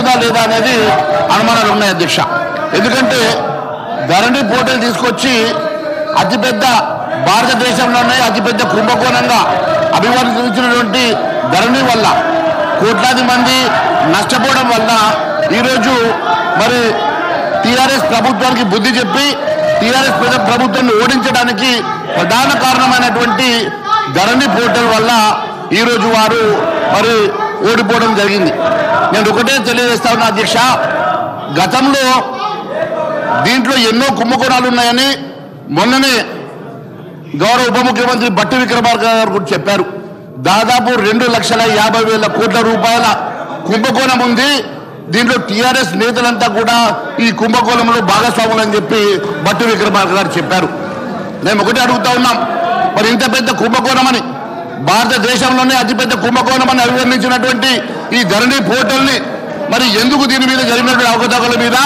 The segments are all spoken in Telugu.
జరుగుతుందా లేదా అనేది అనుమానాలు ఉన్నాయి అధ్యక్ష. ఎందుకంటే ధరణి పోర్టల్ తీసుకొచ్చి అతిపెద్ద భారతదేశంలోనే అతిపెద్ద కుంభకోణంగా అభివర్ణించినటువంటి ధరణి వల్ల కోట్లాది మంది నష్టపోవడం వల్ల ఈరోజు మరి టీఆర్ఎస్ ప్రభుత్వానికి బుద్ధి చెప్పి టీఆర్ఎస్ ప్రభుత్వాన్ని ఓడించడానికి ప్రధాన కారణమైనటువంటి ధరణి పోర్టల్ వల్ల ఈరోజు వారు మరి ఓడిపోవడం జరిగింది. నేను ఒకటే తెలియజేస్తా ఉన్నా అధ్యక్ష, గతంలో దీంట్లో ఎన్నో కుంభకోణాలు ఉన్నాయని మొన్ననే గౌరవ ఉప ముఖ్యమంత్రి బట్టి విక్రమార్క గారు కూడా చెప్పారు. దాదాపు 2,50,000 కోట్ల రూపాయల కుంభకోణం ఉంది. దీంట్లో టీఆర్ఎస్ నేతలంతా కూడా ఈ కుంభకోణంలో భాగస్వాములు అని చెప్పి బట్టి విక్రమార్క గారు చెప్పారు. మేము ఒకటే అడుగుతా ఉన్నాం, మరి ఇంత పెద్ద కుంభకోణం అని భారతదేశంలోనే అతిపెద్ద కుంభకోణం అని అభివర్ణించినటువంటి ఈ ధరణి పోర్టల్ని మరి ఎందుకు దీని మీద జరిగినటువంటి అవకతవకల మీద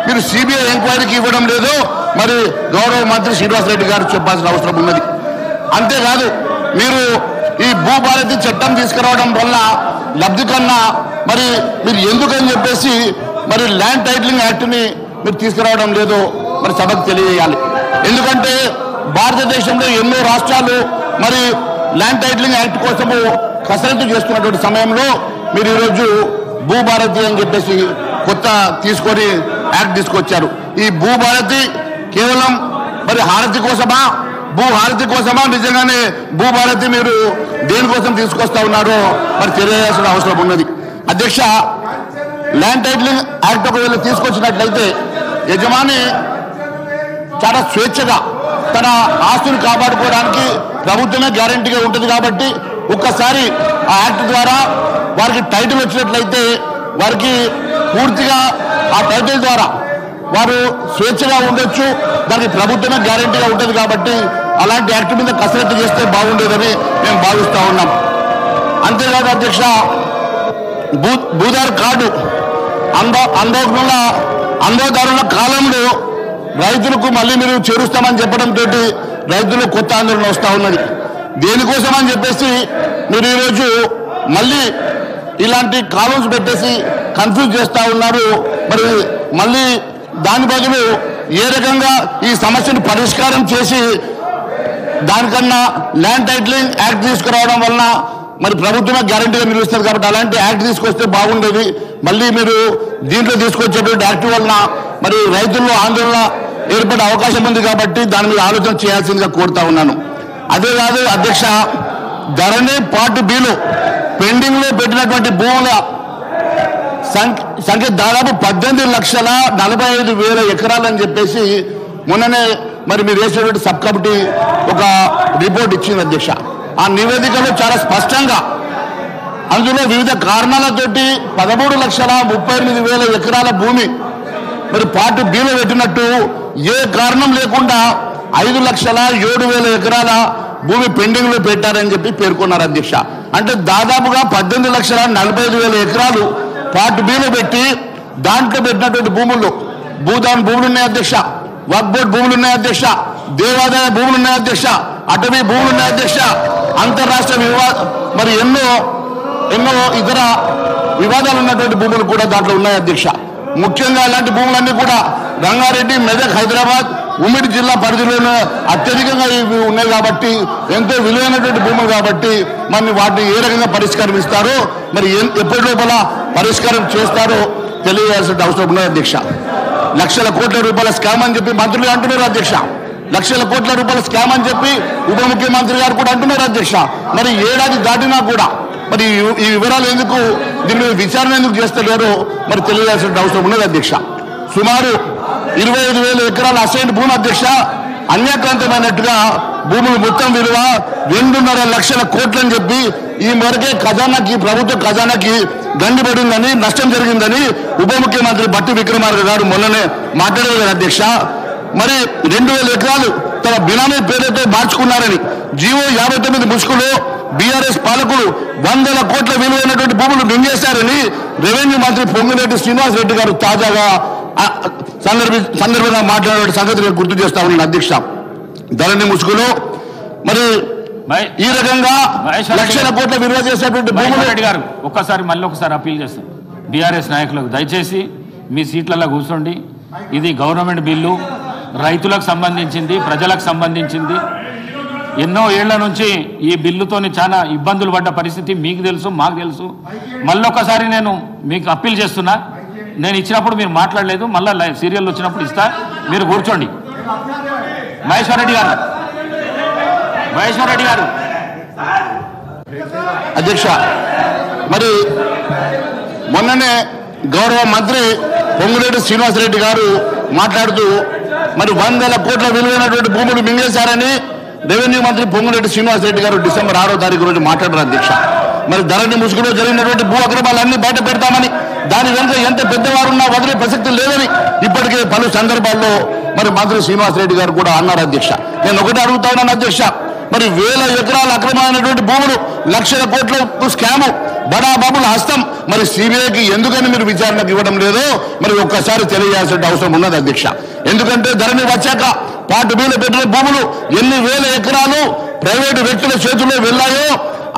మీరు సిబిఐ ఎంక్వైరీకి ఇవ్వడం లేదు? మరి గౌరవ మంత్రి శ్రీనివాసరెడ్డి గారు చెప్పాల్సిన అవసరం ఉన్నది. అంతేకాదు మీరు ఈ భూభారతి చట్టం తీసుకురావడం వల్ల లబ్ధి కన్నా మరి మీరు ఎందుకని చెప్పేసి మరి ల్యాండ్ టైటిలింగ్ యాక్ట్ని మీరు తీసుకురావడం లేదు మరి సభకు తెలియజేయాలి. ఎందుకంటే భారతదేశంలో ఎన్నో రాష్ట్రాలు మరి ల్యాండ్ టైటిలింగ్ యాక్ట్ కోసము కసరత్తు చేస్తున్నటువంటి సమయంలో మీరు ఈరోజు భూభారతి అని చెప్పేసి కొత్త తీసుకొని యాక్ట్ తీసుకొచ్చారు. ఈ భూభారతి కేవలం మరి హారతి కోసమా, భూహారతి కోసమా, నిజంగానే భూభారతి మీరు దేనికోసం తీసుకొస్తా ఉన్నారో మరి తెలియాల్సిన అవసరం ఉన్నది. అధ్యక్ష, ల్యాండ్ టైటిలింగ్ యాక్ట్ ఒకవేళ తీసుకొచ్చినట్లయితే యజమాని చాలా స్వేచ్ఛగా తన ఆస్తులు కాపాడుకోవడానికి ప్రభుత్వమే గ్యారంటీగా ఉంటుంది. కాబట్టి ఒక్కసారి ఆ యాక్ట్ ద్వారా వారికి టైటిల్ వచ్చినట్లయితే వారికి పూర్తిగా ఆ టైటిల్ ద్వారా వారు స్వేచ్ఛగా ఉండొచ్చు. దానికి ప్రభుత్వమే గ్యారంటీగా ఉంటుంది. కాబట్టి అలాంటి యాక్ట్ మీద కసరత్తు చేస్తే బాగుండేదని మేము భావిస్తూ ఉన్నాం. అంతేకాదు అధ్యక్ష, భూదారు కార్డు అందోదారుల కాలంలో రైతులకు మళ్ళీ మీరు చేరుస్తామని చెప్పడంతో రైతులు కొత్త ఆందోళన వస్తూ ఉన్నది. దేనికోసం అని చెప్పేసి మీరు ఈరోజు మళ్ళీ ఇలాంటి కాలమ్స్ పెట్టేసి కన్ఫ్యూజ్ చేస్తూ ఉన్నారు. మరి మళ్ళీ దాని బదులు ఏ రకంగా ఈ సమస్యను పరిష్కారం చేసి దానికన్నా ల్యాండ్ టైటిలింగ్ యాక్ట్ తీసుకురావడం వలన మరి ప్రభుత్వమే గ్యారంటీగా నిలుస్తుంది. కాబట్టి అలాంటి యాక్ట్ తీసుకొస్తే బాగుండేది. మళ్ళీ మీరు దీంట్లో తీసుకొచ్చేటువంటి యాక్ట్ వలన మరి రైతుల్లో ఆందోళన ఏర్పడే అవకాశం ఉంది. కాబట్టి దాని మీద ఆలోచన చేయాల్సిందిగా కోరుతా ఉన్నాను. అదే కాదు అధ్యక్ష, ధరణి పార్ట్ బిలో పెండింగ్ లో పెట్టినటువంటి భూముల సంఖ్య దాదాపు 18,45,000 ఎకరాలని చెప్పేసి మొన్ననే మరి మీరు వేసినటువంటి సబ్ కమిటీ ఒక రిపోర్ట్ ఇచ్చింది అధ్యక్ష. ఆ నివేదికలో చాలా స్పష్టంగా అందులో వివిధ కారణాలతోటి 13,38,000 ఎకరాల భూమి మరి పార్ట్ బిలో పెట్టినట్టు, ఏ కారణం లేకుండా 5,07,000 ఎకరాల భూమి పెండింగ్ లో పెట్టారని చెప్పి పేర్కొన్నారు అధ్యక్ష. అంటే దాదాపుగా 18,45,000 ఎకరాలు పార్ట్ బిలో పెట్టి దాంట్లో పెట్టినటువంటి భూముల్లో భూదాన్ భూములు ఉన్నాయి అధ్యక్ష, వక్ఫ్ బోర్డు భూములు ఉన్నాయి అధ్యక్ష, దేవాదాయ భూములు ఉన్నాయి అధ్యక్ష, అటవీ భూములు ఉన్నాయి అధ్యక్ష, అంతర్రాష్ట్ర మరి ఎన్నో ఇతర వివాదాలు ఉన్నటువంటి భూములు కూడా దాంట్లో ఉన్నాయి అధ్యక్ష. ముఖ్యంగా ఇలాంటి భూములన్నీ కూడా రంగారెడ్డి, మెదక్, హైదరాబాద్, ఉమ్మడి జిల్లా పరిధిలోనే అత్యధికంగా ఇవి ఉన్నాయి. కాబట్టి ఎంతో విలువైనటువంటి భూములు కాబట్టి మరి వాటిని ఏ రకంగా పరిష్కారం ఇస్తారో మరి ఎప్పటి లోపల పరిష్కారం చేస్తారో తెలియజేయాల్సిన అవసరం ఉన్నది అధ్యక్ష. లక్షల కోట్ల రూపాయల స్కామ్ అని చెప్పి మంత్రులు అంటున్నారు అధ్యక్ష. లక్షల కోట్ల రూపాయల స్కామ్ అని చెప్పి ఉప ముఖ్యమంత్రి గారు కూడా అంటున్నారు అధ్యక్ష. మరి ఏడాది దాటినా కూడా మరి ఈ వివరాలు ఎందుకు, దీని మీద విచారణ ఎందుకు చేస్తలేరో మరి తెలియాల్సిన అవసరం ఉన్నది అధ్యక్ష. సుమారు 25,000 ఎకరాల అసైన్ భూమి అధ్యక్ష అన్యాక్రాంతమైనట్టుగా భూములు మొత్తం విలువ 2.5 లక్షల కోట్లని చెప్పి ఈ మేరకే ఖజానాకి, ప్రభుత్వ ఖజానాకి గండిపడిందని, నష్టం జరిగిందని ఉప ముఖ్యమంత్రి బట్టి విక్రమార్క గారు మొన్ననే మాట్లాడారు అధ్యక్ష. మరి 2,000 ఎకరాలు తన బినామీ పేరుతో మార్చుకున్నారని జీవో 59 ముసుగులో బీఆర్ఎస్ పాలకులు 100ల కోట్ల విలువైనటువంటి భూములు మింగేశారని రెవెన్యూ మంత్రి పొంగిరెడ్డి శ్రీనివాసరెడ్డి గారు తాజాగా సందర్భంగా మాట్లాడే సంగతి నేను గుర్తు చేస్తా ఉన్నాను అధ్యక్ష. ధరణి ముసుగులో మరి ఈ రకంగా లక్షల కోట్ల విలువ చేసేటువంటి భూములు ఒక్కసారి మళ్ళీ ఒకసారి అప్పీల్ చేస్తాం. బీఆర్ఎస్ నాయకులకు దయచేసి మీ సీట్లలో కూర్చోండి. ఇది గవర్నమెంట్ బిల్లు, రైతులకు సంబంధించింది, ప్రజలకు సంబంధించింది. ఎన్నో ఏళ్ల నుంచి ఈ బిల్లుతోని చాలా ఇబ్బందులు పడ్డ పరిస్థితి మీకు తెలుసు, మాకు తెలుసు. మళ్ళొకసారి నేను మీకు అప్పీల్ చేస్తున్నా, నేను ఇచ్చినప్పుడు మీరు మాట్లాడలేదు, మళ్ళీ సీరియల్ వచ్చినప్పుడు ఇస్తా, మీరు కూర్చోండి. మహేశ్వర్ రెడ్డి గారు అధ్యక్ష, మరి మొన్ననే గౌరవ మంత్రి పొంగులేటి శ్రీనివాసరెడ్డి గారు మాట్లాడుతూ మరి 100,000 కోట్ల విలువైనటువంటి భూములు మింగేశారని రెవెన్యూ మంత్రి పొంగులేటి శ్రీనివాసరెడ్డి గారు డిసెంబర్ 6వ తారీఖు రోజు మాట్లాడారు అధ్యక్ష. మరి ధరణి ముసుగులో జరిగినటువంటి భూ అక్రమాలన్నీ బయట పెడతామని, దాని వెనుక ఎంత పెద్దవారున్నా వదిలే ప్రసక్తి లేదని ఇప్పటికే పలు సందర్భాల్లో మరి మంత్రి శ్రీనివాసరెడ్డి గారు కూడా అన్నారు అధ్యక్ష. నేను ఒకటి అడుగుతా ఉన్నాను అధ్యక్ష, మరి 1000 ఎకరాల అక్రమమైనటువంటి భూములు, లక్షల కోట్ల స్కాము, బడా బాబుల హస్తం మరి సిబిఐకి ఎందుకని మీరు విచారణకు ఇవ్వడం లేదో మరి ఒక్కసారి తెలియాల్సిన అవసరం ఉన్నది అధ్యక్ష. ఎందుకంటే ధరణి వచ్చాక పాటు మీద పెట్టిన భూములు ఎన్ని 1000 ఎకరాలు ప్రైవేటు వ్యక్తుల చేతుల్లో వెళ్ళాయో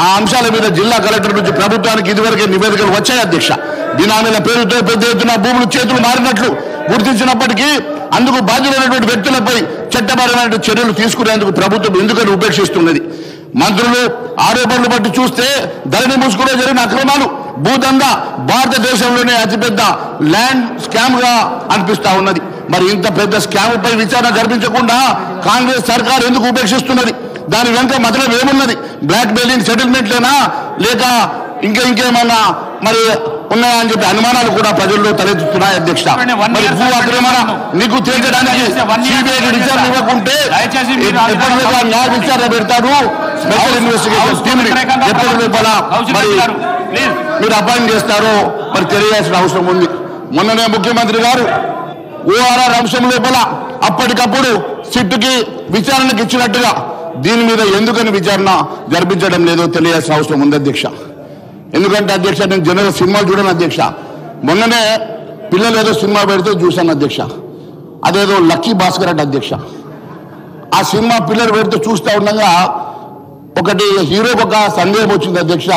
ఆ అంశాల మీద జిల్లా కలెక్టర్ నుంచి ప్రభుత్వానికి ఇదివరకే నివేదికలు వచ్చాయి అధ్యక్ష. బినామీల పేరుతో పెద్ద ఎత్తున భూములు చేతులు మారినట్లు గుర్తించినప్పటికీ అందుకు బాధ్యులైనటువంటి వ్యక్తులపై చట్టపరమైన చర్యలు తీసుకునేందుకు ప్రభుత్వం ఎందుకని ఉపేక్షిస్తున్నది? మంత్రులు ఆరోపణలు బట్టి చూస్తే ధరణి ముసుగులో జరిగిన అక్రమాలు, భూదందా భారతదేశంలోనే అతిపెద్ద ల్యాండ్ స్కామ్ గా అనిపిస్తా ఉన్నది. మరి ఇంత పెద్ద స్కామ్ పై విచారణ జరిపించకుండా కాంగ్రెస్ సర్కార్ ఎందుకు ఉపేక్షిస్తున్నది? దాని వెనుక మతలం ఏమున్నది? బ్లాక్ మెయిలింగ్ సెటిల్మెంట్లేనా, లేక ఇంకేమన్నా మరి ఉన్నాయా అని చెప్పి అనుమానాలు కూడా ప్రజల్లో తలెత్తుతున్నాయి అధ్యక్ష. మరి భూ అక్రమణ నీకు తేల్చడానికి సిబిఐకి విచారణ ఇవ్వకుంటే ఎప్పటికీ న్యాయ విచారణ పెడతారు. స్పెషల్ ఇన్వెస్టిగేషన్ టీమ్ మరి మీరు అపాయింట్ చేస్తారో మరి తెలియాల్సిన అవసరం ఉంది. మొన్ననే ముఖ్యమంత్రి గారు ఓఆర్ఆర్ అంశం లోపల అప్పటికప్పుడు సిట్టుకి విచారణకు ఇచ్చినట్టుగా దీని మీద ఎందుకని విచారణ జరిపించడం లేదో తెలియాల్సిన అవసరం ఉంది అధ్యక్ష. ఎందుకంటే అధ్యక్ష, నేను జనరల్ సినిమాలు చూడను అధ్యక్ష. మొన్ననే పిల్లలు ఏదో సినిమా పెడితే చూశాను అధ్యక్ష. అదేదో లక్కీ భాస్కర్ అంటే అధ్యక్ష. ఆ సినిమా పిల్లలు పెడితే చూస్తూ ఉండగా ఒకటి హీరోకి ఒక సందేహం వచ్చింది అధ్యక్ష.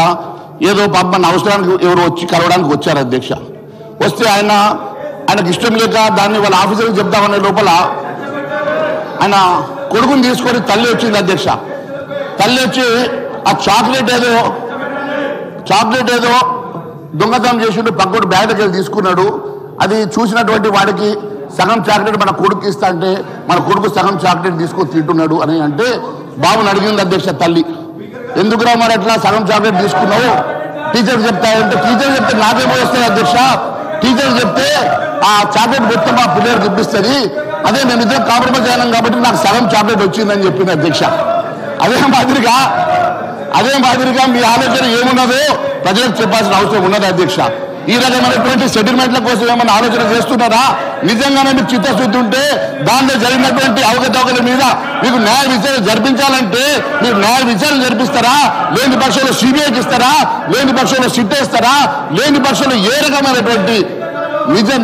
ఏదో పాప అవసరానికి ఎవరు వచ్చి కలవడానికి వచ్చారు అధ్యక్ష. వస్తే ఆయనకు ఇష్టం లేక దాన్ని వాళ్ళ ఆఫీసర్కి చెప్తామనే లోపల ఆయన కొడుకుని తీసుకొని తల్లి వచ్చింది అధ్యక్ష. తల్లి వచ్చి ఆ చాక్లెట్ ఏదో దొంగతనం చేసిండు, పక్కడు బ్యాగ్ దగ్గర తీసుకున్నాడు. అది చూసినటువంటి వాడికి సగం చాక్లెట్ మన కొడుకు ఇస్తా అంటే మన కొడుకు సగం చాక్లెట్ తీసుకొని తింటున్నాడు అని అంటే బాబుని అడిగింది అధ్యక్ష తల్లి. ఎందుకురా మరి అట్లా సగం చాక్లెట్ తీసుకున్నావు? టీచర్ చెప్తాయంటే, టీచర్ చెప్తే నాకేమో వస్తుంది అధ్యక్ష, టీచర్ చెప్తే ఆ చాక్లెట్ మొత్తం మా పిల్లలకు ఇప్పిస్తుంది, అదే మేము ఇద్దరం కాంప్రమైజ్ అయినాం కాబట్టి నాకు సగం చాక్లెట్ వచ్చిందని చెప్పింది అధ్యక్ష. అదే మాదిరిగా మీ ఆలోచన ఏమున్నదో ప్రజలకు చెప్పాల్సిన అవసరం ఉన్నది అధ్యక్ష. ఈ రకమైనటువంటి సెటిల్మెంట్ల కోసం ఏమైనా ఆలోచన చేస్తున్నారా? నిజంగానే మీకు చిత్తశుద్ధి ఉంటే దాంట్లో జరిగినటువంటి అవకతవకల మీద మీకు న్యాయ విచారణ జరిపించాలంటే మీరు న్యాయ విచారణ జరిపిస్తారా? లేని పక్షంలో సిబిఐకి ఇస్తారా? లేని పక్షంలో సిట్ వేస్తారా? లేని పక్షంలో ఏ రకమైనటువంటి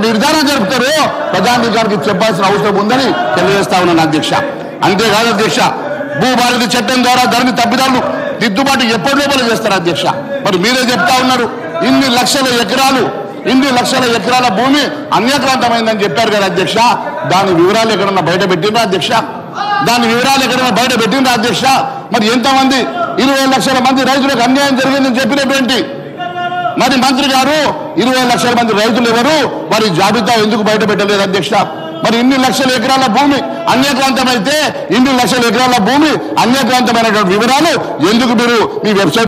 నిర్ధారణ జరుపుతారో ప్రజానీకానికి చెప్పాల్సిన అవసరం ఉందని తెలియజేస్తా ఉన్నాను అధ్యక్ష. అంతేకాదు అధ్యక్ష, భూభారతి చట్టం ద్వారా ధరణి తప్పిదాలు దిద్దుబాటు ఎప్పటి లోపల చేస్తారు అధ్యక్ష. మరి మీరే చెప్తా ఉన్నారు, ఇన్ని లక్షల ఎకరాల భూమి అన్యాక్రాంతమైందని చెప్పారు కదా అధ్యక్ష. దాని వివరాలు ఎక్కడన్నా బయట పెట్టిందా అధ్యక్ష? మరి ఎంతమంది 20 లక్షల మంది రైతులకు అన్యాయం జరిగిందని చెప్పినటువంటి మరి మంత్రి గారు 20 లక్షల మంది రైతులు ఎవరు? వారి జాబితా ఎందుకు బయట పెట్టలేదు అధ్యక్ష? మరి ఇన్ని లక్షల ఎకరాల భూమి అన్యాక్రాంతమైతే ఇన్ని లక్షల ఎకరాల భూమి అన్యాక్రాంతమైనటువంటి వివరాలు ఎందుకు మీరు మీ వెబ్సైట్